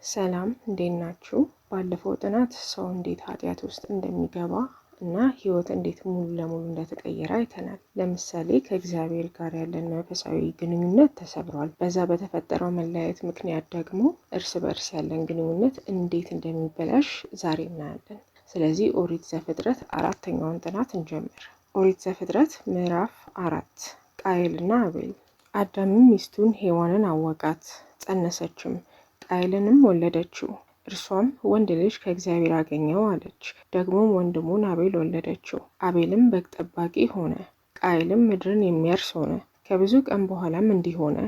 ሰላም እንዴት ናችሁ? ባለፈው ጥናት ሰው እንዴት ኃጢአት ውስጥ እንደሚገባ እና ህይወት እንዴት ሙሉ ለሙሉ እንደተቀየረ አይተናል። ለምሳሌ ከእግዚአብሔር ጋር ያለን መንፈሳዊ ግንኙነት ተሰብሯል። በዛ በተፈጠረው መለያየት ምክንያት ደግሞ እርስ በርስ ያለን ግንኙነት እንዴት እንደሚበላሽ ዛሬ እናያለን። ስለዚህ ኦሪት ዘፍጥረት 4ኛውን ጥናት እንጀምር። ኦሪት ዘፍጥረት ምዕራፍ 4 ቃየልና አቤል። አዳምም ሚስቱን ሔዋንን አወቃት፣ ጸነሰችም፣ ቃየልንም ወለደችው። እርሷም ወንድ ልጅ ከእግዚአብሔር አገኘው አለች። ደግሞም ወንድሙን አቤል ወለደችው። አቤልም በግ ጠባቂ ሆነ፣ ቃየልም ምድርን የሚያርስ ሆነ። ከብዙ ቀን በኋላም እንዲህ ሆነ፣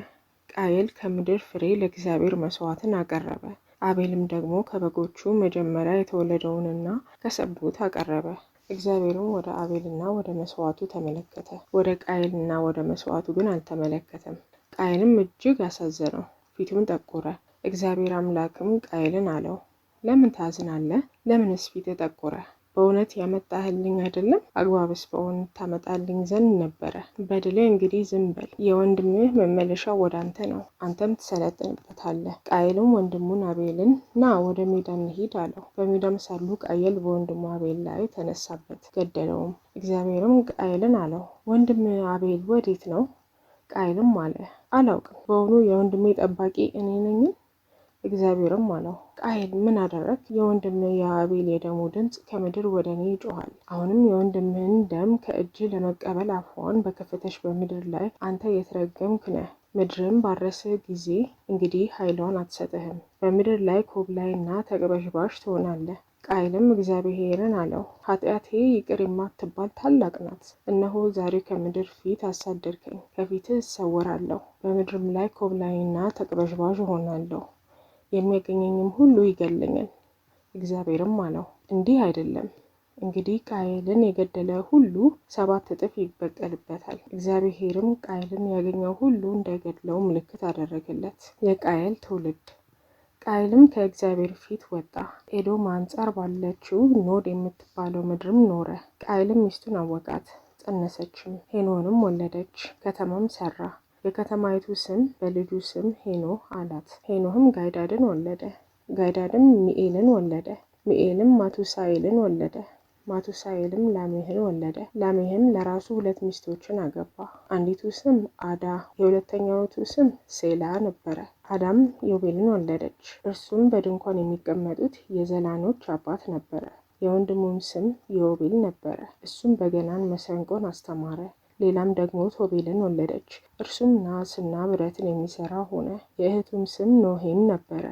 ቃየል ከምድር ፍሬ ለእግዚአብሔር መስዋዕትን አቀረበ። አቤልም ደግሞ ከበጎቹ መጀመሪያ የተወለደውንና ከሰቡት አቀረበ። እግዚአብሔርም ወደ አቤልና ወደ መስዋዕቱ ተመለከተ፣ ወደ ቃየልና ወደ መስዋዕቱ ግን አልተመለከተም። ቃየልም እጅግ አሳዘነው፣ ፊቱም ጠቆረ። እግዚአብሔር አምላክም ቃየልን አለው፣ ለምን ታዝናለህ? ለምንስ ፊትህ ጠቆረ? በእውነት ያመጣህልኝ አይደለም? አግባብስ በእውነት ታመጣልኝ ዘንድ ነበረ። በድሌ እንግዲህ ዝም በል፣ የወንድምህ መመለሻ ወደ አንተ ነው፣ አንተም ትሰለጥንበታለህ። ቃየልም ወንድሙን አቤልን ና ወደ ሜዳ እንሂድ አለው። በሜዳም ሳሉ ቃየል በወንድሙ አቤል ላይ ተነሳበት፣ ገደለውም። እግዚአብሔርም ቃየልን አለው፣ ወንድምህ አቤል ወዴት ነው? ቃየልም አለ፣ አላውቅም፣ በውኑ የወንድሜ ጠባቂ እኔ ነኝ? እግዚአብሔርም አለው፣ ቃየል ምን አደረግ? የወንድምህ የአቤል የደሙ ድምፅ ከምድር ወደ እኔ ይጮሃል። አሁንም የወንድምህን ደም ከእጅ ለመቀበል አፍዋን በከፈተች በምድር ላይ አንተ የተረገምክ ነህ። ምድርን ባረስህ ጊዜ እንግዲህ ኃይሏን አትሰጥህም። በምድር ላይ ኮብላይና ተቅበዝባዥ ትሆናለህ። ቃየልም እግዚአብሔርን አለው፣ ኃጢአቴ ይቅር የማትባል ታላቅ ናት። እነሆ ዛሬ ከምድር ፊት አሳደድከኝ፣ ከፊትህ እሰወራለሁ፣ በምድርም ላይ ኮብላይና ተቅበዝባዥ እሆናለሁ፣ የሚያገኘኝም ሁሉ ይገለኛል። እግዚአብሔርም አለው፣ እንዲህ አይደለም፣ እንግዲህ ቃየልን የገደለ ሁሉ 7 እጥፍ ይበቀልበታል። እግዚአብሔርም ቃየልን ያገኘው ሁሉ እንዳይገድለው ምልክት አደረገለት። የቃየል ትውልድ። ቃየልም ከእግዚአብሔር ፊት ወጣ፣ ኤዶም አንጻር ባለችው ኖድ የምትባለው ምድርም ኖረ። ቃየልም ሚስቱን አወቃት፣ ጸነሰችም፣ ሄኖንም ወለደች። ከተማም ሰራ። የከተማይቱ ስም በልጁ ስም ሄኖህ አላት። ሄኖህም ጋይዳድን ወለደ። ጋይዳድም ሚኤልን ወለደ። ሚኤልም ማቱሳኤልን ወለደ። ማቱሳኤልም ላሜህን ወለደ። ላሜህም ለራሱ 2 ሚስቶችን አገባ። አንዲቱ ስም አዳ፣ የሁለተኛይቱ ስም ሴላ ነበረ። አዳም ዮቤልን ወለደች። እርሱም በድንኳን የሚቀመጡት የዘላኖች አባት ነበረ። የወንድሙም ስም ዮቤል ነበረ። እሱም በገናን መሰንቆን አስተማረ። ሌላም ደግሞ ቶቤልን ወለደች። እርሱም ናስና ብረትን የሚሰራ ሆነ። የእህቱም ስም ኖሄም ነበረ።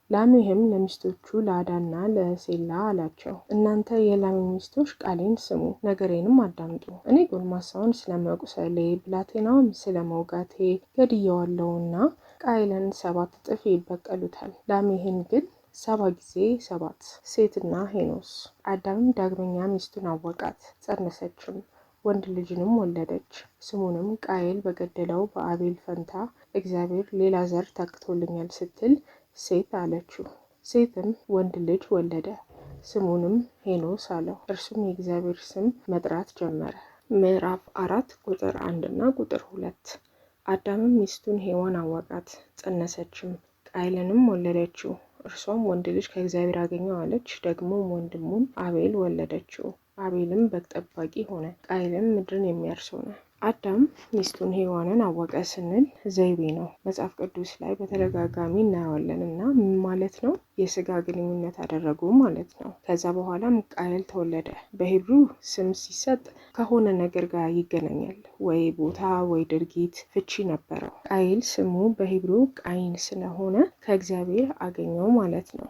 ላሜህም ለሚስቶቹ ለአዳና ለሴላ አላቸው፣ እናንተ የላሜ ሚስቶች ቃሌን ስሙ፣ ነገሬንም አዳምጡ። እኔ ጎልማሳውን ስለመቁሰሌ ብላቴናውም ስለመውጋቴ ገድየዋለሁና ቃየልን 7 እጥፍ ይበቀሉታል። ላሜህን ግን 7 ጊዜ 7። ሴትና ሄኖስ። አዳምም ዳግመኛ ሚስቱን አወቃት፣ ጸነሰችም፣ ወንድ ልጅንም ወለደች። ስሙንም ቃየል በገደለው በአቤል ፈንታ እግዚአብሔር ሌላ ዘር ተክቶልኛል ስትል ሴት አለችው። ሴትም ወንድ ልጅ ወለደ፣ ስሙንም ሄኖስ አለው። እርሱም የእግዚአብሔር ስም መጥራት ጀመረ። ምዕራፍ 4 ቁጥር 1 እና ቁጥር 2። አዳምም ሚስቱን ሔዋን አወቃት፣ ጸነሰችም፣ ቃየልንም ወለደችው። እርሷም ወንድ ልጅ ከእግዚአብሔር አገኘው አለች። ደግሞም ወንድሙን አቤል ወለደችው። አቤልም በግ ጠባቂ ሆነ፣ ቃየልም ምድርን የሚያርስ ሆነ። አዳም ሚስቱን ሔዋንን አወቀ ስንል ዘይቤ ነው። መጽሐፍ ቅዱስ ላይ በተደጋጋሚ እናየዋለን እና ምን ማለት ነው? የስጋ ግንኙነት አደረጉ ማለት ነው። ከዛ በኋላም ቃየል ተወለደ። በሂብሩ ስም ሲሰጥ ከሆነ ነገር ጋር ይገናኛል፣ ወይ ቦታ ወይ ድርጊት ፍቺ ነበረው። ቃየል ስሙ በሂብሩ ቃይን ስለሆነ ከእግዚአብሔር አገኘው ማለት ነው።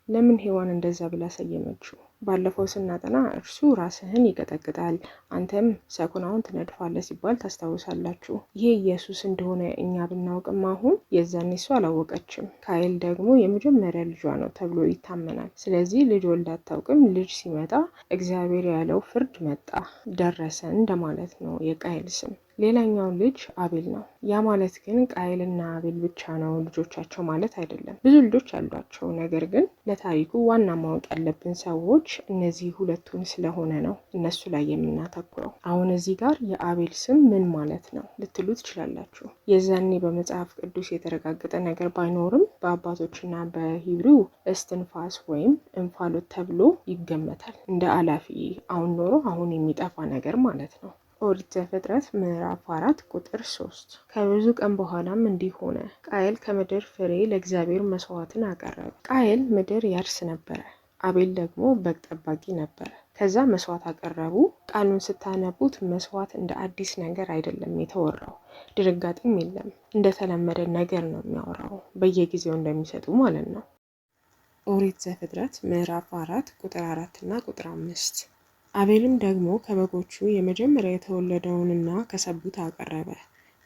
ለምን ሔዋን እንደዛ ብላ ሰየመችው? ባለፈው ስናጠና እርሱ ራስህን ይቀጠቅጣል አንተም ሰኮናውን ትነድፋለህ ሲባል ታስታውሳላችሁ። ይሄ ኢየሱስ እንደሆነ እኛ ብናውቅም አሁን የዛኔ እሱ አላወቀችም። ቃየል ደግሞ የመጀመሪያ ልጇ ነው ተብሎ ይታመናል። ስለዚህ ልጅ ወልዳ አታውቅም። ልጅ ሲመጣ እግዚአብሔር ያለው ፍርድ መጣ፣ ደረሰ እንደማለት ነው የቃየል ስም። ሌላኛው ልጅ አቤል ነው። ያ ማለት ግን ቃየልና አቤል ብቻ ነው ልጆቻቸው ማለት አይደለም። ብዙ ልጆች አሏቸው። ነገር ግን ለታሪኩ ዋና ማወቅ ያለብን ሰዎች እነዚህ ሁለቱን ስለሆነ ነው እነሱ ላይ የምናተኩረው። አሁን እዚህ ጋር የአቤል ስም ምን ማለት ነው ልትሉ ትችላላችሁ። የዛኔ በመጽሐፍ ቅዱስ የተረጋገጠ ነገር ባይኖርም በአባቶችና በሂብሪው እስትንፋስ ወይም እንፋሎት ተብሎ ይገመታል። እንደ አላፊ አሁን ኖሮ አሁን የሚጠፋ ነገር ማለት ነው። ኦሪት ዘፍጥረት ምዕራፍ 4 ቁጥር 3 ከብዙ ቀን በኋላም እንዲህ ሆነ፣ ቃየል ከምድር ፍሬ ለእግዚአብሔር መስዋዕትን አቀረበ። ቃየል ምድር ያርስ ነበረ፣ አቤል ደግሞ በግ ጠባቂ ነበረ። ከዛ መስዋዕት አቀረቡ። ቃሉን ስታነቡት መስዋዕት እንደ አዲስ ነገር አይደለም የተወራው፣ ድንጋጤም የለም። እንደተለመደ ነገር ነው የሚያወራው፣ በየጊዜው እንደሚሰጡ ማለት ነው። ኦሪት ዘፍጥረት ምዕራፍ 4 ቁጥር 4 እና ቁጥር 5 አቤልም ደግሞ ከበጎቹ የመጀመሪያ የተወለደውንና ከሰቡት አቀረበ።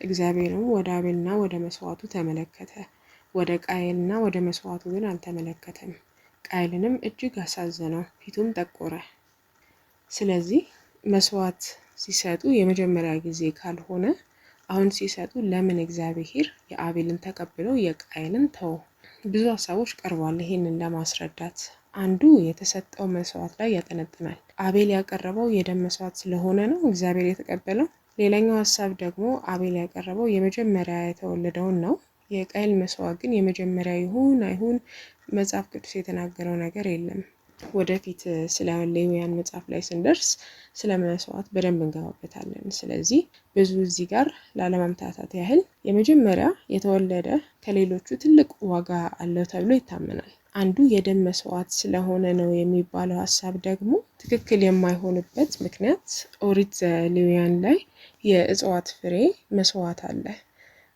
እግዚአብሔርም ወደ አቤልና ወደ መስዋዕቱ ተመለከተ፣ ወደ ቃየልና ወደ መስዋዕቱ ግን አልተመለከተም። ቃየልንም እጅግ አሳዘነው፣ ፊቱም ጠቆረ። ስለዚህ መስዋዕት ሲሰጡ የመጀመሪያ ጊዜ ካልሆነ አሁን ሲሰጡ ለምን እግዚአብሔር የአቤልን ተቀብለው የቃየልን ተው? ብዙ ሀሳቦች ቀርቧል ይሄንን ለማስረዳት። አንዱ የተሰጠው መስዋዕት ላይ ያጠነጥናል። አቤል ያቀረበው የደም መስዋዕት ስለሆነ ነው እግዚአብሔር የተቀበለው። ሌላኛው ሀሳብ ደግሞ አቤል ያቀረበው የመጀመሪያ የተወለደውን ነው። የቃየል መስዋዕት ግን የመጀመሪያ ይሁን አይሁን መጽሐፍ ቅዱስ የተናገረው ነገር የለም። ወደፊት ስለ ሌዊያን መጽሐፍ ላይ ስንደርስ ስለ መስዋዕት በደንብ እንገባበታለን። ስለዚህ ብዙ እዚህ ጋር ላለማምታታት ያህል የመጀመሪያ የተወለደ ከሌሎቹ ትልቅ ዋጋ አለው ተብሎ ይታመናል። አንዱ የደም መስዋዕት ስለሆነ ነው የሚባለው ሀሳብ ደግሞ ትክክል የማይሆንበት ምክንያት ኦሪት ዘሌዋውያን ላይ የእጽዋት ፍሬ መስዋዕት አለ።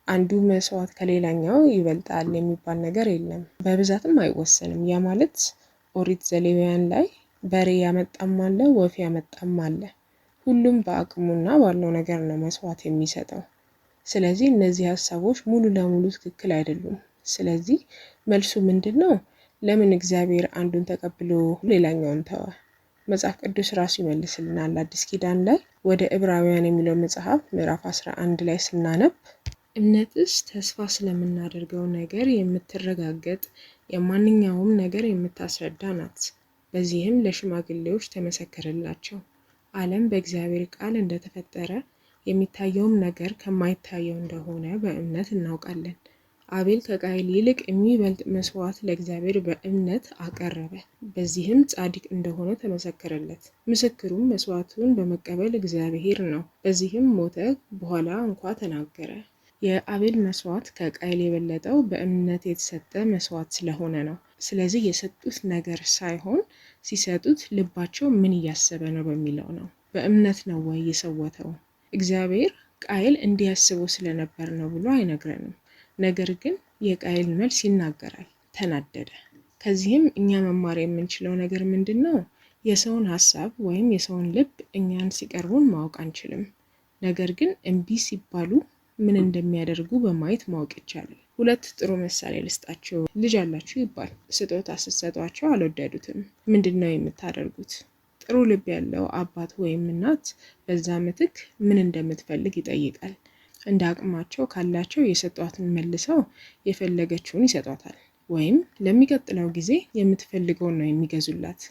አንዱ መስዋዕት ከሌላኛው ይበልጣል የሚባል ነገር የለም፣ በብዛትም አይወሰንም። ያ ማለት ኦሪት ዘሌዋውያን ላይ በሬ ያመጣም አለ፣ ወፍ ያመጣም አለ። ሁሉም በአቅሙና ባለው ነገር ነው መስዋዕት የሚሰጠው። ስለዚህ እነዚህ ሀሳቦች ሙሉ ለሙሉ ትክክል አይደሉም። ስለዚህ መልሱ ምንድን ነው? ለምን እግዚአብሔር አንዱን ተቀብሎ ሌላኛውን ተወ? መጽሐፍ ቅዱስ ራሱ ይመልስልናል። አዲስ ኪዳን ላይ ወደ ዕብራውያን የሚለው መጽሐፍ ምዕራፍ 11 ላይ ስናነብ እምነትስ ተስፋ ስለምናደርገው ነገር የምትረጋገጥ የማንኛውም ነገር የምታስረዳ ናት። በዚህም ለሽማግሌዎች ተመሰከረላቸው። ዓለም በእግዚአብሔር ቃል እንደተፈጠረ የሚታየውም ነገር ከማይታየው እንደሆነ በእምነት እናውቃለን። አቤል ከቃየል ይልቅ የሚበልጥ መስዋዕት ለእግዚአብሔር በእምነት አቀረበ። በዚህም ጻድቅ እንደሆነ ተመሰከረለት። ምስክሩም መስዋዕቱን በመቀበል እግዚአብሔር ነው። በዚህም ሞተ፣ በኋላ እንኳ ተናገረ። የአቤል መስዋዕት ከቃየል የበለጠው በእምነት የተሰጠ መስዋዕት ስለሆነ ነው። ስለዚህ የሰጡት ነገር ሳይሆን ሲሰጡት ልባቸው ምን እያሰበ ነው በሚለው ነው። በእምነት ነው ወይ የሰወተው? እግዚአብሔር ቃየል እንዲያስበው ስለነበር ነው ብሎ አይነግረንም። ነገር ግን የቃየል መልስ ይናገራል፣ ተናደደ። ከዚህም እኛ መማር የምንችለው ነገር ምንድን ነው? የሰውን ሀሳብ ወይም የሰውን ልብ እኛን ሲቀርቡን ማወቅ አንችልም። ነገር ግን እምቢ ሲባሉ ምን እንደሚያደርጉ በማየት ማወቅ ይቻላል። ሁለት ጥሩ ምሳሌ ልስጣቸው። ልጅ አላችሁ ይባል። ስጦታ ስትሰጧቸው አልወደዱትም። ምንድን ነው የምታደርጉት? ጥሩ ልብ ያለው አባት ወይም እናት በዛ ምትክ ምን እንደምትፈልግ ይጠይቃል። እንደ አቅማቸው ካላቸው የሰጧትን መልሰው የፈለገችውን ይሰጧታል፣ ወይም ለሚቀጥለው ጊዜ የምትፈልገውን ነው የሚገዙላት።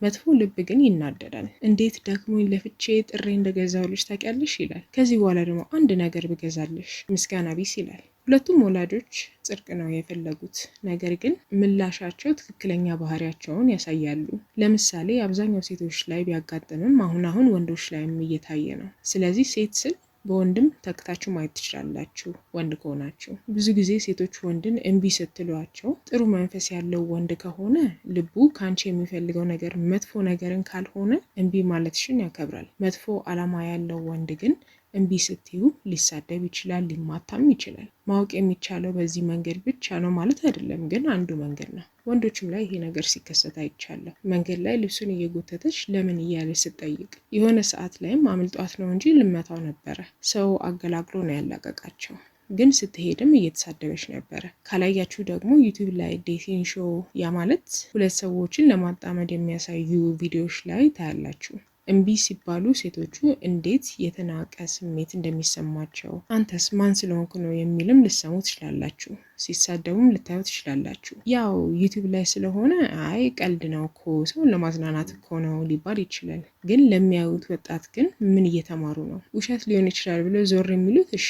መጥፎ ልብ ግን ይናደዳል። እንዴት ደክሞኝ ለፍቼ ጥሬ እንደገዛሁልሽ ታውቂያለሽ ይላል። ከዚህ በኋላ ደግሞ አንድ ነገር ብገዛልሽ ምስጋና ቢስ ይላል። ሁለቱም ወላጆች ጽድቅ ነው የፈለጉት፣ ነገር ግን ምላሻቸው ትክክለኛ ባህሪያቸውን ያሳያሉ። ለምሳሌ አብዛኛው ሴቶች ላይ ቢያጋጥምም አሁን ወንዶች ላይም እየታየ ነው። ስለዚህ ሴት ስል በወንድም ተክታችሁ ማየት ትችላላችሁ። ወንድ ከሆናችሁ ብዙ ጊዜ ሴቶች ወንድን እምቢ ስትሏቸው ጥሩ መንፈስ ያለው ወንድ ከሆነ ልቡ ከአንቺ የሚፈልገው ነገር መጥፎ ነገርን ካልሆነ እምቢ ማለትሽን ያከብራል። መጥፎ ዓላማ ያለው ወንድ ግን እምቢ ስትዩ ሊሳደብ ይችላል፣ ሊማታም ይችላል። ማወቅ የሚቻለው በዚህ መንገድ ብቻ ነው ማለት አይደለም፣ ግን አንዱ መንገድ ነው። ወንዶችም ላይ ይሄ ነገር ሲከሰት አይቻለሁ። መንገድ ላይ ልብሱን እየጎተተች ለምን እያለች ስትጠይቅ የሆነ ሰዓት ላይም አምልጧት ነው እንጂ ልመታው ነበረ። ሰው አገላግሎ ነው ያላቀቃቸው፣ ግን ስትሄድም እየተሳደበች ነበረ። ካላያችሁ ደግሞ ዩቲዩብ ላይ ዴቲንግ ሾው፣ ያ ማለት ሁለት ሰዎችን ለማጣመድ የሚያሳዩ ቪዲዮዎች ላይ ታያላችሁ። እምቢ ሲባሉ ሴቶቹ እንዴት የተናቀ ስሜት እንደሚሰማቸው፣ አንተስ ማን ስለሆንክ ነው የሚልም ልሰሙ ትችላላችሁ። ሲሳደቡም ልታዩ ትችላላችሁ። ያው ዩቲዩብ ላይ ስለሆነ አይ ቀልድ ነው እኮ ሰውን ለማዝናናት እኮ ነው ሊባል ይችላል። ግን ለሚያዩት ወጣት ግን ምን እየተማሩ ነው? ውሸት ሊሆን ይችላል ብለው ዞር የሚሉት እሺ፣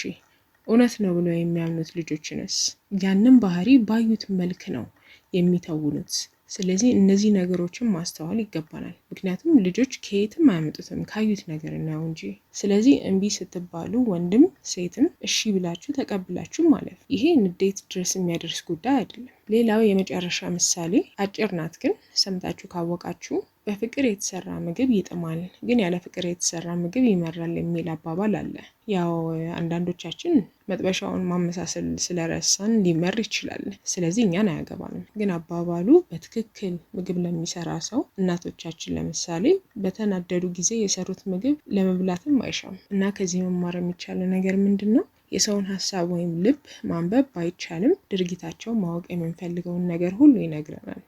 እውነት ነው ብለው የሚያምኑት ልጆችንስ ያንን ባህሪ ባዩት መልክ ነው የሚተውኑት። ስለዚህ እነዚህ ነገሮችን ማስተዋል ይገባናል። ምክንያቱም ልጆች ከየትም አያመጡትም ካዩት ነገር ነው እንጂ። ስለዚህ እምቢ ስትባሉ ወንድም ሴትም እሺ ብላችሁ ተቀብላችሁ ማለፍ፣ ይሄ ንዴት ድረስ የሚያደርስ ጉዳይ አይደለም። ሌላው የመጨረሻ ምሳሌ አጭር ናት፣ ግን ሰምታችሁ ካወቃችሁ በፍቅር የተሰራ ምግብ ይጥማል፣ ግን ያለ ፍቅር የተሰራ ምግብ ይመራል የሚል አባባል አለ። ያው አንዳንዶቻችን መጥበሻውን ማመሳሰል ስለረሳን ሊመር ይችላል። ስለዚህ እኛን አያገባንም። ግን አባባሉ በትክክል ምግብ ለሚሰራ ሰው እናቶቻችን ለምሳሌ በተናደዱ ጊዜ የሰሩት ምግብ ለመብላትም አይሻም። እና ከዚህ መማር የሚቻለው ነገር ምንድን ነው? የሰውን ሀሳብ ወይም ልብ ማንበብ ባይቻልም ድርጊታቸው ማወቅ የምንፈልገውን ነገር ሁሉ ይነግረናል።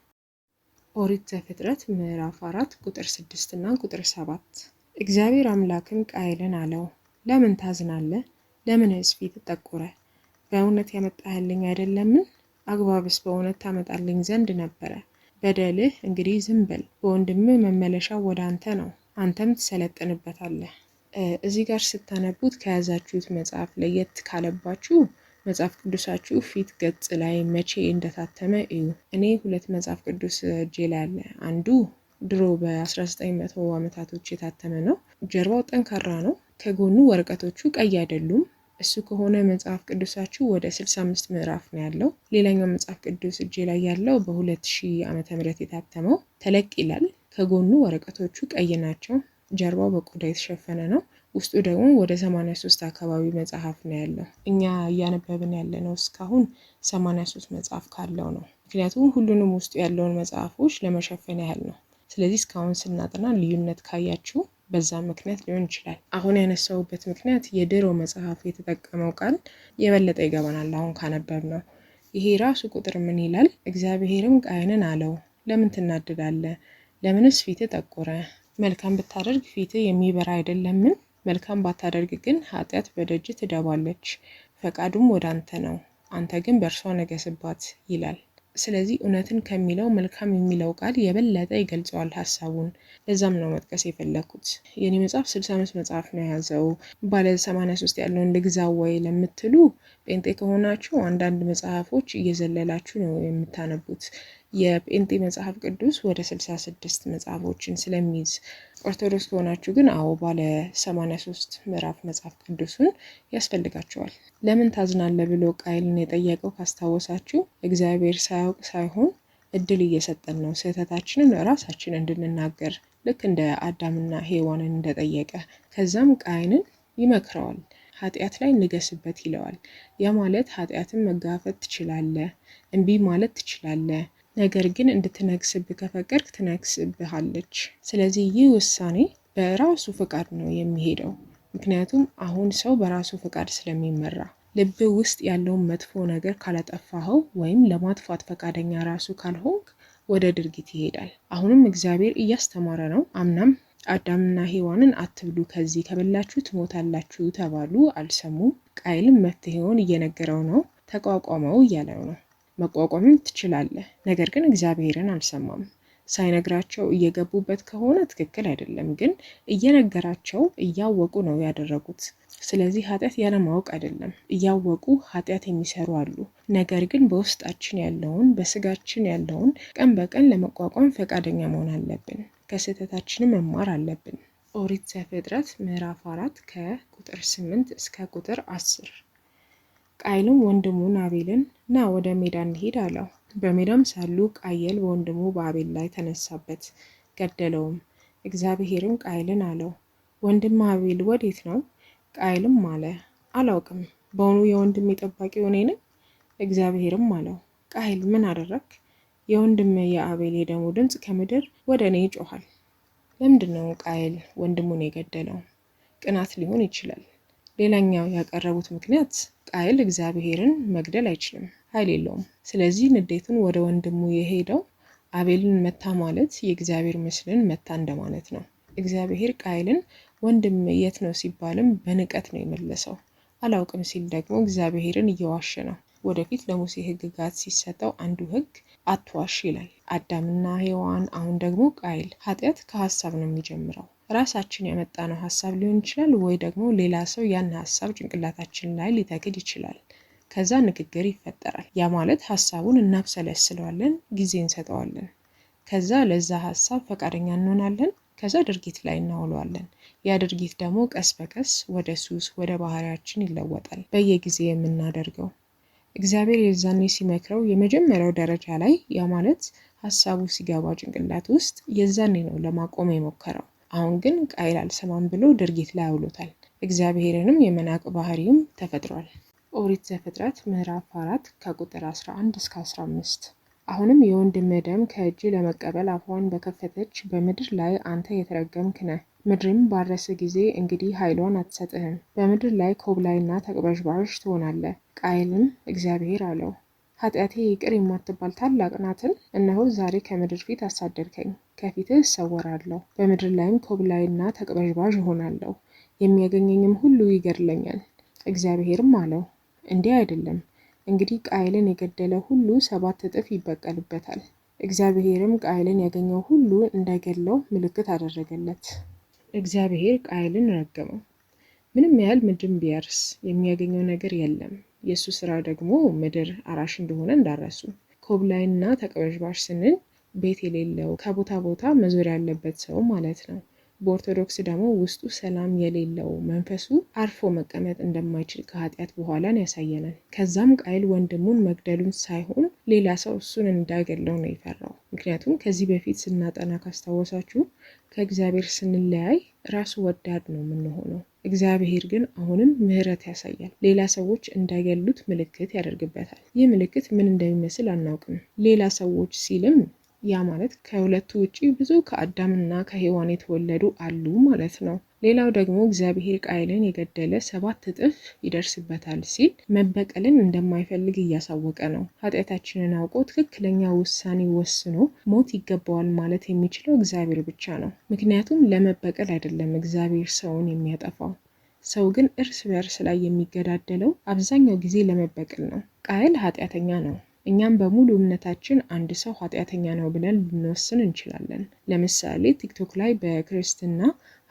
ኦሪት ዘፍጥረት ምዕራፍ 4 ቁጥር 6 እና ቁጥር 7 እግዚአብሔር አምላክም ቃየልን አለው፣ ለምን ታዝናለህ? ለምንስ ፊትህ ጠቆረ? በእውነት ያመጣህልኝ አይደለምን? አግባብስ በእውነት ታመጣልኝ ዘንድ ነበረ። በደልህ እንግዲህ ዝም በል፣ በወንድምህ መመለሻው ወደ አንተ ነው፣ አንተም ትሰለጥንበታለህ። እዚህ ጋር ስታነቡት ከያዛችሁት መጽሐፍ ለየት ካለባችሁ መጽሐፍ ቅዱሳችሁ ፊት ገጽ ላይ መቼ እንደታተመ እዩ። እኔ 2 መጽሐፍ ቅዱስ እጄ ላይ አለ። አንዱ ድሮ በ1900 ዓመታቶች የታተመ ነው። ጀርባው ጠንካራ ነው። ከጎኑ ወረቀቶቹ ቀይ አይደሉም። እሱ ከሆነ መጽሐፍ ቅዱሳችሁ ወደ 65 ምዕራፍ ነው ያለው። ሌላኛው መጽሐፍ ቅዱስ እጄ ላይ ያለው በ2000 ዓመተ ምህረት የታተመው ተለቅ ይላል። ከጎኑ ወረቀቶቹ ቀይ ናቸው። ጀርባው በቆዳ የተሸፈነ ነው። ውስጡ ደግሞ ወደ 83 አካባቢ መጽሐፍ ነው ያለው። እኛ እያነበብን ያለነው እስካሁን 83 መጽሐፍ ካለው ነው። ምክንያቱም ሁሉንም ውስጡ ያለውን መጽሐፎች ለመሸፈን ያህል ነው። ስለዚህ እስካሁን ስናጠና ልዩነት ካያችሁ በዛ ምክንያት ሊሆን ይችላል። አሁን ያነሳውበት ምክንያት የድሮ መጽሐፍ የተጠቀመው ቃል የበለጠ ይገባናል አሁን ካነበብ ነው። ይሄ ራሱ ቁጥር ምን ይላል? እግዚአብሔርም ቃየንን አለው፣ ለምን ትናደዳለህ? ለምንስ ፊትህ ጠቆረ? መልካም ብታደርግ ፊትህ የሚበራ አይደለምን? መልካም ባታደርግ ግን ኃጢአት በደጅ ትደባለች፣ ፈቃዱም ወደ አንተ ነው፣ አንተ ግን በእርሷ ነገስባት ይላል። ስለዚህ እውነትን ከሚለው መልካም የሚለው ቃል የበለጠ ይገልጸዋል ሀሳቡን። ለዛም ነው መጥቀስ የፈለኩት። የኔ መጽሐፍ 65 መጽሐፍ ነው የያዘው። ባለ 83 ያለውን ልግዛው ወይ ለምትሉ ጴንጤ ከሆናችሁ አንዳንድ መጽሐፎች እየዘለላችሁ ነው የምታነቡት። የጴንጤ መጽሐፍ ቅዱስ ወደ 66 መጽሐፎችን ስለሚይዝ፣ ኦርቶዶክስ ከሆናችሁ ግን አዎ ባለ 83 ምዕራፍ መጽሐፍ ቅዱሱን ያስፈልጋቸዋል። ለምን ታዝናለህ ብሎ ቃየልን የጠየቀው ካስታወሳችሁ እግዚአብሔር ሳያውቅ ሳይሆን እድል እየሰጠን ነው ስህተታችንን ራሳችን እንድንናገር፣ ልክ እንደ አዳምና ሔዋንን እንደጠየቀ። ከዛም ቃየንን ይመክረዋል። ኃጢአት ላይ ንገስበት ይለዋል። ያ ማለት ኃጢአትን መጋፈጥ ትችላለህ፣ እምቢ ማለት ትችላለህ፣ ነገር ግን እንድትነግስብህ ከፈቀድክ ትነግስብሃለች። ስለዚህ ይህ ውሳኔ በራሱ ፈቃድ ነው የሚሄደው። ምክንያቱም አሁን ሰው በራሱ ፈቃድ ስለሚመራ ልብ ውስጥ ያለውን መጥፎ ነገር ካላጠፋኸው ወይም ለማጥፋት ፈቃደኛ ራሱ ካልሆንክ ወደ ድርጊት ይሄዳል። አሁንም እግዚአብሔር እያስተማረ ነው። አምናም አዳምና ሔዋንን አትብሉ፣ ከዚህ ከበላችሁ ትሞታላችሁ ተባሉ፣ አልሰሙም። ቃየልም መፍትሄውን እየነገረው ነው። ተቋቋመው እያለው ነው። መቋቋምም ትችላለህ፣ ነገር ግን እግዚአብሔርን አልሰማም። ሳይነግራቸው እየገቡበት ከሆነ ትክክል አይደለም፣ ግን እየነገራቸው እያወቁ ነው ያደረጉት። ስለዚህ ኃጢአት ያለማወቅ አይደለም። እያወቁ ኃጢአት የሚሰሩ አሉ። ነገር ግን በውስጣችን ያለውን በስጋችን ያለውን ቀን በቀን ለመቋቋም ፈቃደኛ መሆን አለብን። ከስህተታችንም መማር አለብን። ኦሪት ዘፍጥረት ምዕራፍ 4 ከቁጥር 8 እስከ ቁጥር 10 ቃየልም ወንድሙን አቤልን ና ወደ ሜዳ እንሂድ አለው። በሜዳም ሳሉ ቃየል በወንድሙ በአቤል ላይ ተነሳበት፣ ገደለውም። እግዚአብሔርም ቃየልን አለው፣ ወንድም አቤል ወዴት ነው? ቃየልም አለ፣ አላውቅም፣ በውኑ የወንድሜ ጠባቂ እኔ ነኝ? እግዚአብሔርም አለው፣ ቃየል ምን አደረግ? የወንድም የአቤል የደሙ ድምፅ ከምድር ወደ እኔ ይጮሃል። ለምንድን ነው ቃየል ወንድሙን የገደለው? ቅናት ሊሆን ይችላል። ሌላኛው ያቀረቡት ምክንያት ቃየል እግዚአብሔርን መግደል አይችልም፣ ኃይል የለውም። ስለዚህ ንዴቱን ወደ ወንድሙ የሄደው አቤልን መታ ማለት የእግዚአብሔር ምስልን መታ እንደማለት ነው። እግዚአብሔር ቃየልን ወንድም የት ነው ሲባልም በንቀት ነው የመለሰው። አላውቅም ሲል ደግሞ እግዚአብሔርን እየዋሸ ነው። ወደፊት ለሙሴ ሕግጋት ሲሰጠው አንዱ ሕግ አትዋሽ ይላል። አዳምና ሔዋን፣ አሁን ደግሞ ቃየል። ኃጢአት ከሀሳብ ነው የሚጀምረው። ራሳችን ያመጣነው ሀሳብ ሊሆን ይችላል፣ ወይ ደግሞ ሌላ ሰው ያን ሀሳብ ጭንቅላታችን ላይ ሊተክል ይችላል። ከዛ ንግግር ይፈጠራል። ያ ማለት ሀሳቡን እናብሰለስለዋለን፣ ጊዜ እንሰጠዋለን። ከዛ ለዛ ሀሳብ ፈቃደኛ እንሆናለን። ከዛ ድርጊት ላይ እናውለዋለን። ያ ድርጊት ደግሞ ቀስ በቀስ ወደ ሱስ፣ ወደ ባህሪያችን ይለወጣል፣ በየጊዜ የምናደርገው። እግዚአብሔር የዛኔ ሲመክረው የመጀመሪያው ደረጃ ላይ ያ ማለት ሀሳቡ ሲገባ ጭንቅላት ውስጥ የዛኔ ነው ለማቆም የሞከረው። አሁን ግን ቃየል አልሰማም ብሎ ድርጊት ላይ አውሎታል። እግዚአብሔርንም የመናቅ ባህሪውም ተፈጥሯል። ኦሪት ዘፍጥረት ምዕራፍ 4 ከቁጥር 11 እስከ 15። አሁንም የወንድምህ ደም ከእጅ ለመቀበል አፏን በከፈተች በምድር ላይ አንተ የተረገምክ ነህ። ምድርም ባረሰ ጊዜ እንግዲህ ኃይሏን አትሰጥህም። በምድር ላይ ኮብላይና ተቅበዥባዥ ትሆናለህ። ቃየልም እግዚአብሔር አለው፣ ኃጢአቴ ይቅር የማትባል ታላቅ ናትን? እነሆ ዛሬ ከምድር ፊት አሳደድከኝ፣ ከፊትህ እሰወራለሁ። በምድር ላይም ኮብላይና ተቅበዥባዥ እሆናለሁ፣ የሚያገኘኝም ሁሉ ይገድለኛል። እግዚአብሔርም አለው፣ እንዲህ አይደለም፣ እንግዲህ ቃየልን የገደለ ሁሉ 7 እጥፍ ይበቀልበታል። እግዚአብሔርም ቃየልን ያገኘው ሁሉ እንዳይገድለው ምልክት አደረገለት። እግዚአብሔር ቃየልን ረገመው። ምንም ያህል ምድርን ቢያርስ የሚያገኘው ነገር የለም። የእሱ ስራ ደግሞ ምድር አራሽ እንደሆነ እንዳረሱ። ኮብላይና ተቅበዥባዥ ስንል ቤት የሌለው ከቦታ ቦታ መዞር ያለበት ሰው ማለት ነው። በኦርቶዶክስ ደግሞ ውስጡ ሰላም የሌለው መንፈሱ አርፎ መቀመጥ እንደማይችል ከኃጢአት በኋላን ያሳየናል። ከዛም ቃየል ወንድሙን መግደሉን ሳይሆን ሌላ ሰው እሱን እንዳይገድለው ነው የፈራው። ምክንያቱም ከዚህ በፊት ስናጠና ካስታወሳችሁ ከእግዚአብሔር ስንለያይ ራሱ ወዳድ ነው የምንሆነው። እግዚአብሔር ግን አሁንም ምሕረት ያሳያል። ሌላ ሰዎች እንዳይገሉት ምልክት ያደርግበታል። ይህ ምልክት ምን እንደሚመስል አናውቅም። ሌላ ሰዎች ሲልም ያ ማለት ከሁለቱ ውጪ ብዙ ከአዳምና ከሔዋን የተወለዱ አሉ ማለት ነው። ሌላው ደግሞ እግዚአብሔር ቃየልን የገደለ 7 እጥፍ ይደርስበታል ሲል መበቀልን እንደማይፈልግ እያሳወቀ ነው። ኃጢአታችንን አውቆ ትክክለኛ ውሳኔ ወስኖ ሞት ይገባዋል ማለት የሚችለው እግዚአብሔር ብቻ ነው። ምክንያቱም ለመበቀል አይደለም እግዚአብሔር ሰውን የሚያጠፋው። ሰው ግን እርስ በእርስ ላይ የሚገዳደለው አብዛኛው ጊዜ ለመበቀል ነው። ቃየል ኃጢአተኛ ነው። እኛም በሙሉ እምነታችን አንድ ሰው ኃጢአተኛ ነው ብለን ልንወስን እንችላለን። ለምሳሌ ቲክቶክ ላይ በክርስትና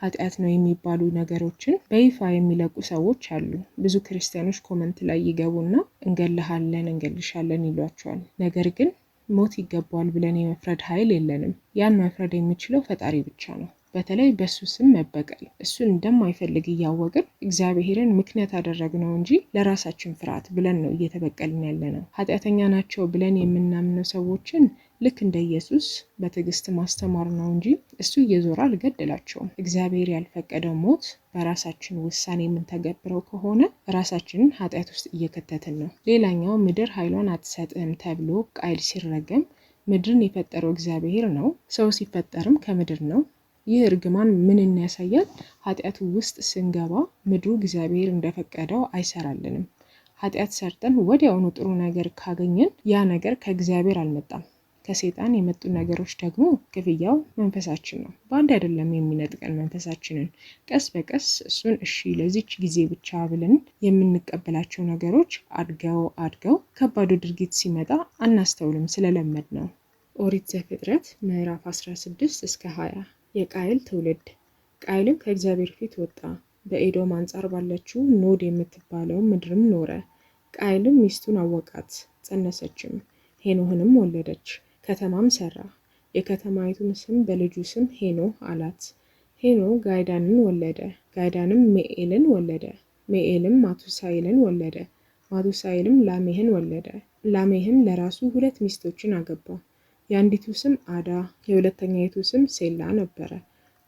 ኃጢአት ነው የሚባሉ ነገሮችን በይፋ የሚለቁ ሰዎች አሉ። ብዙ ክርስቲያኖች ኮመንት ላይ ይገቡና እንገልሃለን፣ እንገልሻለን ይሏቸዋል። ነገር ግን ሞት ይገባዋል ብለን የመፍረድ ኃይል የለንም። ያን መፍረድ የሚችለው ፈጣሪ ብቻ ነው። በተለይ በሱ ስም መበቀል እሱን እንደማይፈልግ እያወቅን እግዚአብሔርን ምክንያት አደረግነው እንጂ ለራሳችን ፍርሃት ብለን ነው እየተበቀልን ያለ ነው። ኃጢአተኛ ናቸው ብለን የምናምነው ሰዎችን ልክ እንደ ኢየሱስ በትዕግስት ማስተማር ነው እንጂ እሱ እየዞረ አልገደላቸውም። እግዚአብሔር ያልፈቀደው ሞት በራሳችን ውሳኔ የምንተገብረው ከሆነ ራሳችንን ኃጢአት ውስጥ እየከተትን ነው። ሌላኛው ምድር ኃይሏን አትሰጥም ተብሎ ቃየል ሲረገም ምድርን የፈጠረው እግዚአብሔር ነው። ሰው ሲፈጠርም ከምድር ነው። ይህ እርግማን ምንን ያሳያል? ኃጢአቱ ውስጥ ስንገባ ምድሩ እግዚአብሔር እንደፈቀደው አይሰራልንም። ኃጢአት ሰርተን ወዲያውኑ ጥሩ ነገር ካገኘን ያ ነገር ከእግዚአብሔር አልመጣም። ከሴጣን የመጡ ነገሮች ደግሞ ክፍያው መንፈሳችን ነው። በአንድ አይደለም የሚነጥቀን መንፈሳችንን። ቀስ በቀስ እሱን እሺ ለዚች ጊዜ ብቻ ብለን የምንቀበላቸው ነገሮች አድገው ከባዱ ድርጊት ሲመጣ አናስተውልም ስለለመድ ነው። ኦሪት ዘፍጥረት ምዕራፍ 16 እስከ 20። የቃየል ትውልድ። ቃየልም ከእግዚአብሔር ፊት ወጣ፣ በኤዶም አንጻር ባለችው ኖድ የምትባለው ምድርም ኖረ። ቃየልም ሚስቱን አወቃት፣ ጸነሰችም፣ ሄኖህንም ወለደች። ከተማም ሰራ። የከተማይቱም ስም በልጁ ስም ሄኖህ አላት። ሄኖህ ጋይዳንን ወለደ። ጋይዳንም ሜኤልን ወለደ። ሜኤልም ማቱሳኤልን ወለደ። ማቱሳኤልም ላሜህን ወለደ። ላሜህም ለራሱ 2 ሚስቶችን አገባ። የአንዲቱ ስም አዳ፣ የሁለተኛይቱ ስም ሴላ ነበረ።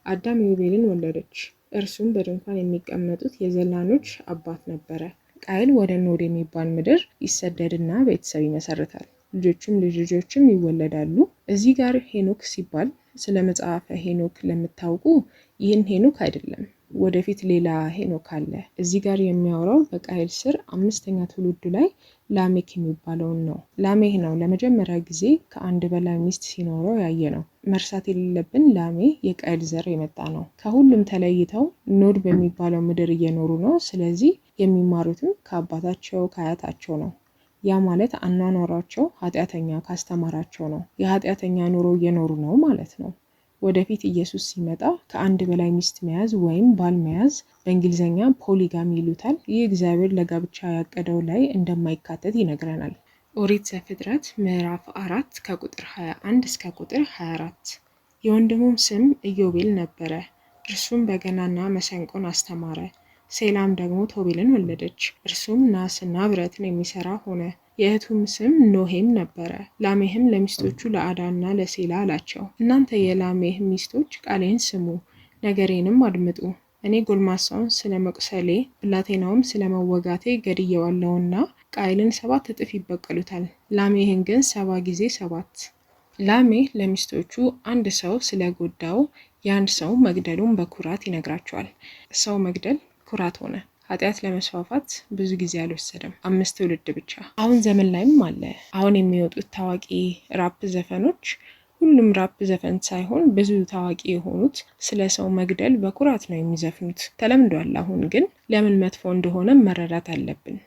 አዳም ዮቤልን ወለደች። እርሱም በድንኳን የሚቀመጡት የዘላኖች አባት ነበረ። ቃየል ወደ ኖድ የሚባል ምድር ይሰደድና ቤተሰብ ይመሰርታል። ልጆችም ልጆችም ይወለዳሉ። እዚህ ጋር ሄኖክ ሲባል ስለ መጽሐፈ ሄኖክ ለምታውቁ ይህን ሄኖክ አይደለም፣ ወደፊት ሌላ ሄኖክ አለ። እዚህ ጋር የሚያወራው በቃየል ስር 5ኛ ትውልዱ ላይ ላሜክ የሚባለውን ነው። ላሜህ ነው ለመጀመሪያ ጊዜ ከአንድ በላይ ሚስት ሲኖረው ያየ ነው። መርሳት የሌለብን ላሜህ የቃይል ዘር የመጣ ነው። ከሁሉም ተለይተው ኖድ በሚባለው ምድር እየኖሩ ነው። ስለዚህ የሚማሩትም ከአባታቸው ከአያታቸው ነው። ያ ማለት አኗኗራቸው ኃጢአተኛ ካስተማራቸው ነው። የኃጢአተኛ ኑሮ እየኖሩ ነው ማለት ነው። ወደፊት ኢየሱስ ሲመጣ ከአንድ በላይ ሚስት መያዝ ወይም ባል መያዝ በእንግሊዝኛ ፖሊጋሚ ይሉታል። ይህ እግዚአብሔር ለጋብቻ ያቀደው ላይ እንደማይካተት ይነግረናል። ኦሪት ዘፍጥረት ምዕራፍ 4 ከቁጥር 21 እስከ ቁጥር 24። የወንድሙም ስም ኢዮቤል ነበረ፣ እርሱም በገናና መሰንቆን አስተማረ። ሴላም ደግሞ ቶቤልን ወለደች፣ እርሱም ናስና ብረትን የሚሰራ ሆነ። የእህቱም ስም ኖሄም ነበረ። ላሜህም ለሚስቶቹ ለአዳና ለሴላ አላቸው፣ እናንተ የላሜህ ሚስቶች ቃሌን ስሙ፣ ነገሬንም አድምጡ። እኔ ጎልማሳውን ስለ መቁሰሌ ብላቴናውም ስለ መወጋቴ ገድየዋለሁና ቃይልን 7 እጥፍ ይበቀሉታል፣ ላሜህን ግን 7 ጊዜ 7። ላሜህ ለሚስቶቹ አንድ ሰው ስለጎዳው ያን ሰው መግደሉን በኩራት ይነግራቸዋል። ሰው መግደል ኩራት ሆነ። ኃጢአት ለመስፋፋት ብዙ ጊዜ አልወሰደም፣ 5 ትውልድ ብቻ። አሁን ዘመን ላይም አለ። አሁን የሚወጡት ታዋቂ ራፕ ዘፈኖች ሁሉም ራፕ ዘፈን ሳይሆን ብዙ ታዋቂ የሆኑት ስለ ሰው መግደል በኩራት ነው የሚዘፍኑት። ተለምዷል። አሁን ግን ለምን መጥፎ እንደሆነ መረዳት አለብን።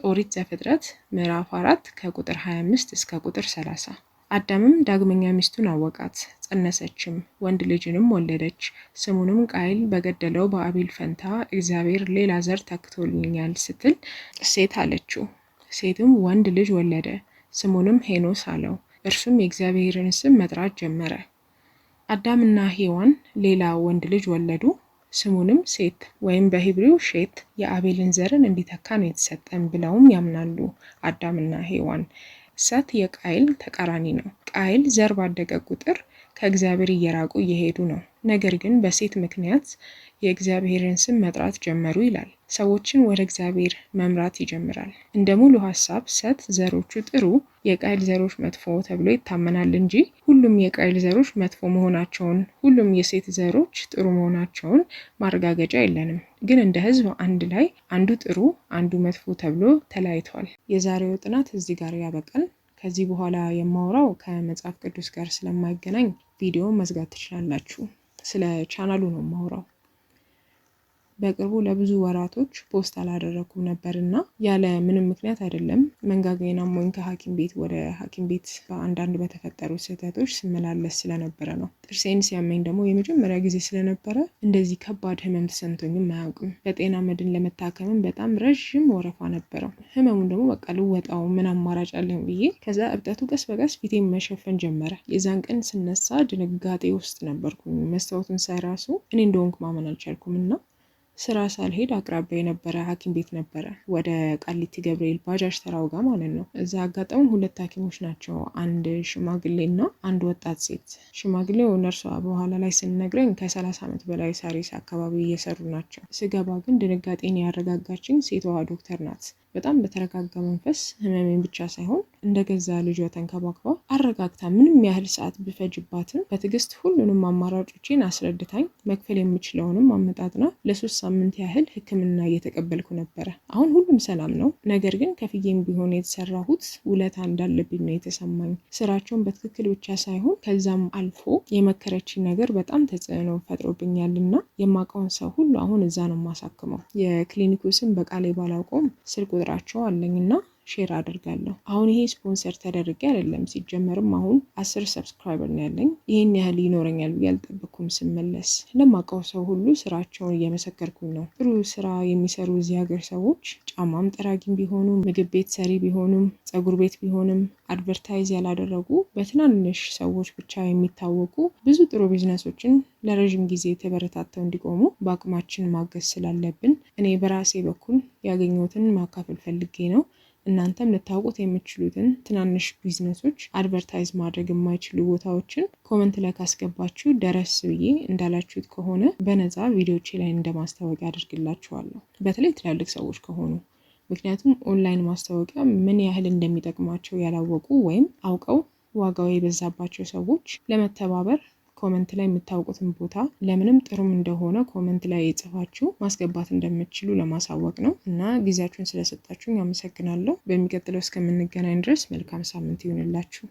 ኦሪት ዘፍጥረት ምዕራፍ 4 ከቁጥር 25 እስከ ቁጥር 30። አዳምም ዳግመኛ ሚስቱን አወቃት፣ ጸነሰችም፣ ወንድ ልጅንም ወለደች። ስሙንም ቃይል በገደለው በአቤል ፈንታ እግዚአብሔር ሌላ ዘር ተክቶልኛል ስትል ሴት አለችው። ሴትም ወንድ ልጅ ወለደ፣ ስሙንም ሄኖስ አለው። እርሱም የእግዚአብሔርን ስም መጥራት ጀመረ። አዳምና ሔዋን ሌላ ወንድ ልጅ ወለዱ፣ ስሙንም ሴት ወይም በሂብሪው ሼት የአቤልን ዘርን እንዲተካ ነው የተሰጠን ብለውም ያምናሉ አዳምና ሔዋን። ሴት የቃይል ተቃራኒ ነው። ቃይል ዘር ባደገ ቁጥር ከእግዚአብሔር እየራቁ እየሄዱ ነው። ነገር ግን በሴት ምክንያት የእግዚአብሔርን ስም መጥራት ጀመሩ ይላል። ሰዎችን ወደ እግዚአብሔር መምራት ይጀምራል። እንደ ሙሉ ሀሳብ ሴት ዘሮቹ ጥሩ፣ የቃይል ዘሮች መጥፎ ተብሎ ይታመናል እንጂ ሁሉም የቃይል ዘሮች መጥፎ መሆናቸውን፣ ሁሉም የሴት ዘሮች ጥሩ መሆናቸውን ማረጋገጫ የለንም። ግን እንደ ሕዝብ አንድ ላይ አንዱ ጥሩ አንዱ መጥፎ ተብሎ ተለያይቷል። የዛሬው ጥናት እዚህ ጋር ያበቃል። ከዚህ በኋላ የማወራው ከመጽሐፍ ቅዱስ ጋር ስለማይገናኝ ቪዲዮ መዝጋት ትችላላችሁ። ስለ ቻናሉ ነው የማወራው። በቅርቡ ለብዙ ወራቶች ፖስት አላደረኩም ነበርና ያለ ምንም ምክንያት አይደለም። መንጋጋዬን አሞኝ ከሐኪም ቤት ወደ ሐኪም ቤት በአንዳንድ በተፈጠሩ ስህተቶች ስመላለስ ስለነበረ ነው። ጥርሴን ሲያመኝ ደግሞ የመጀመሪያ ጊዜ ስለነበረ እንደዚህ ከባድ ህመም ተሰምቶኝም አያውቅም። በጤና መድን ለመታከምም በጣም ረዥም ወረፋ ነበረው። ህመሙን ደግሞ በቃ ልወጣው ምን አማራጭ አለኝ ብዬ ከዛ እብጠቱ ቀስ በቀስ ፊቴን መሸፈን ጀመረ። የዛን ቀን ስነሳ ድንጋጤ ውስጥ ነበርኩኝ። መስታወቱን ሳይ ራሱ እኔ እንደሆንኩ ማመን አልቻልኩም እና ስራ ሳልሄድ አቅራቢያ የነበረ ሐኪም ቤት ነበረ፣ ወደ ቃሊቲ ገብርኤል ባጃጅ ተራው ጋር ማለት ነው። እዛ አጋጣሚ 2 ሐኪሞች ናቸው፣ አንድ ሽማግሌና አንድ ወጣት ሴት። ሽማግሌው ነርሷ በኋላ ላይ ስንነግረኝ ከ30 ዓመት በላይ ሳሪስ አካባቢ እየሰሩ ናቸው። ስገባ ግን ድንጋጤን ያረጋጋችኝ ሴትዋ ዶክተር ናት። በጣም በተረጋጋ መንፈስ ህመሜን ብቻ ሳይሆን እንደገዛ ልጇ ተንከባክባ አረጋግታ ምንም ያህል ሰዓት ብፈጅባትም በትዕግስት ሁሉንም አማራጮችን አስረድታኝ መክፈል የምችለውንም አመጣጥና ለ3 ሳምንት ያህል ሕክምና እየተቀበልኩ ነበረ። አሁን ሁሉም ሰላም ነው። ነገር ግን ከፍዬም ቢሆን የተሰራሁት ውለታ እንዳለብኝ ነው የተሰማኝ። ስራቸውን በትክክል ብቻ ሳይሆን ከዛም አልፎ የመከረችኝ ነገር በጣም ተጽዕኖ ፈጥሮብኛልና የማውቀውን ሰው ሁሉ አሁን እዛ ነው የማሳክመው። የክሊኒኩ ስም በቃሌ ባላውቀውም ስልክ ቁጥራቸው አለኝና ሼር አድርጋለሁ። አሁን ይሄ ስፖንሰር ተደርጌ አይደለም። ሲጀመርም አሁን 10 ሰብስክራይበር ነው ያለኝ። ይሄን ያህል ይኖረኛል ብዬ አልጠበኩም። ስመለስ ለማውቀው ሰው ሁሉ ስራቸውን እየመሰከርኩኝ ነው። ጥሩ ስራ የሚሰሩ እዚህ ሀገር ሰዎች ጫማም ጠራጊም ቢሆኑ፣ ምግብ ቤት ሰሪ ቢሆኑም፣ ፀጉር ቤት ቢሆንም አድቨርታይዝ ያላደረጉ በትናንሽ ሰዎች ብቻ የሚታወቁ ብዙ ጥሩ ቢዝነሶችን ለረዥም ጊዜ ተበረታተው እንዲቆሙ በአቅማችን ማገዝ ስላለብን እኔ በራሴ በኩል ያገኘሁትን ማካፈል ፈልጌ ነው። እናንተም ልታውቁት የምትችሉትን ትናንሽ ቢዝነሶች አድቨርታይዝ ማድረግ የማይችሉ ቦታዎችን ኮመንት ላይ ካስገባችሁ ደረስ ብዬ እንዳላችሁት ከሆነ በነፃ ቪዲዮቼ ላይ እንደማስታወቂያ አድርግላችኋለሁ። በተለይ ትላልቅ ሰዎች ከሆኑ ምክንያቱም ኦንላይን ማስታወቂያ ምን ያህል እንደሚጠቅማቸው ያላወቁ ወይም አውቀው ዋጋው የበዛባቸው ሰዎች ለመተባበር ኮመንት ላይ የምታውቁትን ቦታ ለምንም ጥሩም እንደሆነ ኮመንት ላይ ጽፋችሁ ማስገባት እንደምትችሉ ለማሳወቅ ነው እና ጊዜያችሁን ስለሰጣችሁኝ አመሰግናለሁ። በሚቀጥለው እስከምንገናኝ ድረስ መልካም ሳምንት ይሁንላችሁ።